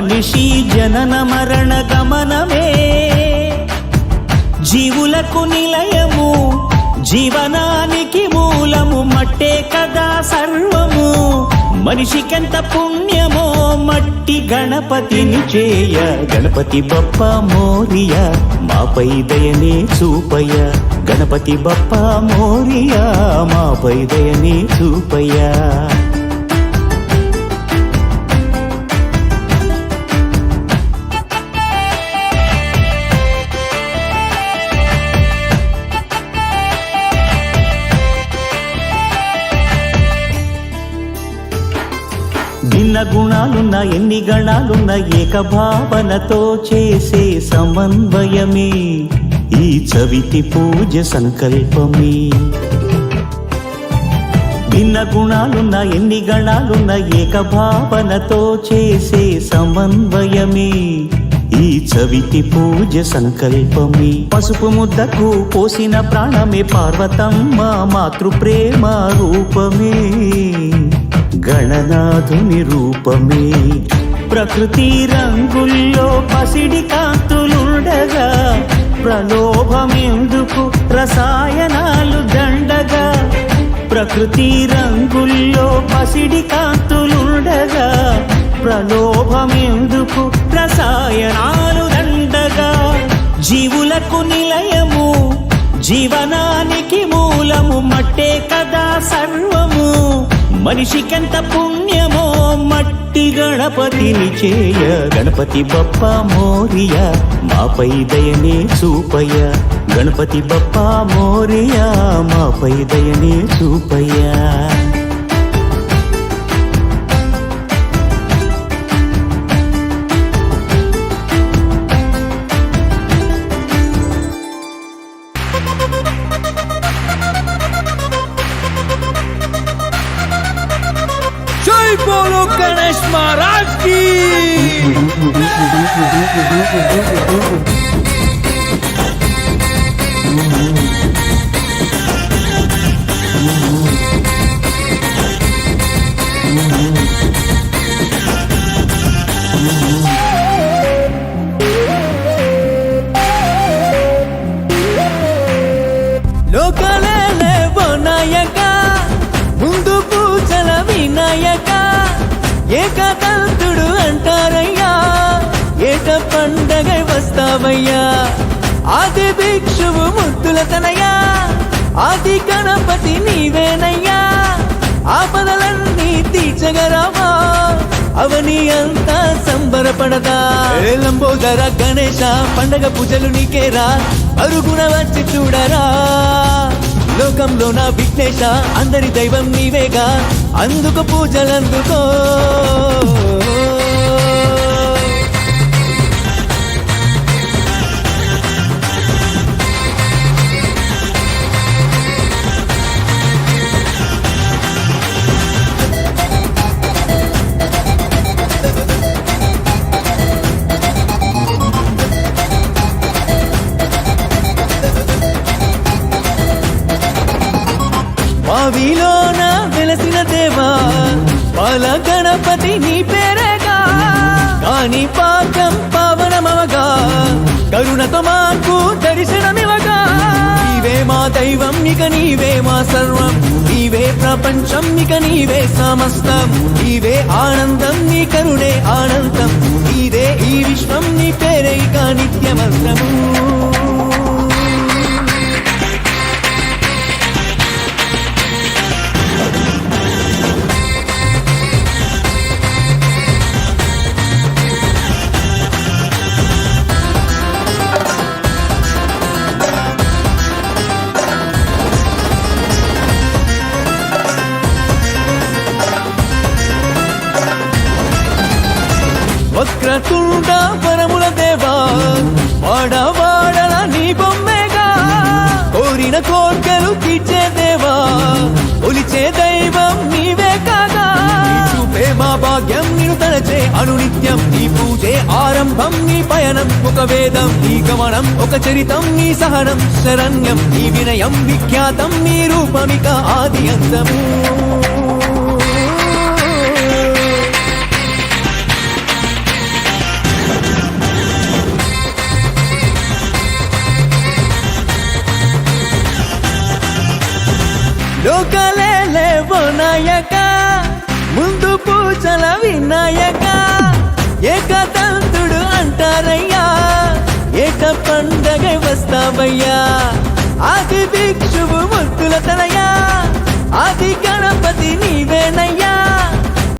మనిషి జనన మరణ గమనమే జీవులకు నిలయము, జీవనానికి మూలము మట్టే కదా సర్వము. మనిషికెంత పుణ్యమో మట్టి గణపతిని చేయ. గణపతి బప్ప మోరియ మాపై దయనే చూపయ. గణపతి బప్ప మోరియ మాపై దయనే చూపయ. భిన్న గుణాలున్న ఎన్ని గణాలున్న ఏకభావనతో చేసే సమన్వయమే ఈ చవితి పూజ సంకల్పమే. భిన్న గుణాలున్న ఎన్ని గణాలున్న ఏకభావనతో చేసే సమన్వయమే ఈ చవితి పూజ సంకల్పమే. పసుపు ముద్దకు పోసిన ప్రాణమే పార్వతమ్మ మాతృప్రేమ రూపమే. గణనాథుని రూపమే. ప్రకృతి రంగుల్లో పసిడి కాంతులుండగా ప్రలోభమెందుకు రసాయనాలు దండగా. ప్రకృతి రంగుల్లో పసిడి కాంతులుండగా ప్రలోభమెందుకు రసాయనాలు దండగా. జీవులకు నిలయము, జీవనానికి మూలము మట్టే కదా సర్వము. మనిషికెంత పుణ్యమో మట్టి గణపతిని చేయ. గణపతి బప్ప మోరియ మాపై దయనే చూపయ. గణపతి బప్ప మోరియ మాపై దయనే చూపయ. जय बोलो गणेश महाराज की। లోకలే వినాయక ముందు పూజల వినాయక. ఏకదంతుడు అంటారయ్యా ఏట పండగ వస్తావయ్యా. ఆది భిక్షువు ముద్దుల తనయ్యా ఆది గణపతి నీవేనయ్యా. ఆపదలన్నీ తీర్చగరావా అవని అంతా సంబరపడదా. లంబోదర గణేశ పండగ పూజలు నీకేరా అరుగున వచ్చి చూడరా. లోకంలో నా విఘ్నేశ అందరి దైవం నీవేగా అందుకు పూజలందుకో. మావిలోన వెలసిన దేవా పాల గణపతి నీ పేరేగా. కాని పాకం పావనమవగా కరుణతో మాకు దర్శనమివగా. నీవే మా దైవం ఇక నీవే మా సర్వం. నీవే ప్రపంచం ఇక నీవే సమస్తం. నీవే ఆనందం నీ కరుణే ఆనందం. నీవే ఈ విశ్వం నీ పేరే ఇక నిత్యమంత్రము. వక్రతుండ వరముల దేవా వాడవాడల నీ బొమ్మేగా. కోరిన కోర్కెలు తీర్చే దేవా ఒలిచే దైవం నీవే కాగా. చూపే మా భాగ్యం నిన్ను తలచే అనునిత్యం. నీ పూజే ఆరంభం నీ పయనం ఒక వేదం. నీ గమనం ఒక చరితం నీ సహనం శరణ్యం. నీ వినయం విఖ్యాతం నీ రూపమిక ఆది అంతము. నాయక ముందు పూజల వినాయక ఏకదంతుడు అంటారయ్యా ఏక పండగ వస్తావయ్యా ఆది భిక్షువు ముత్తుల తనయ్యా ఆది గణపతి నీవేనయ్యా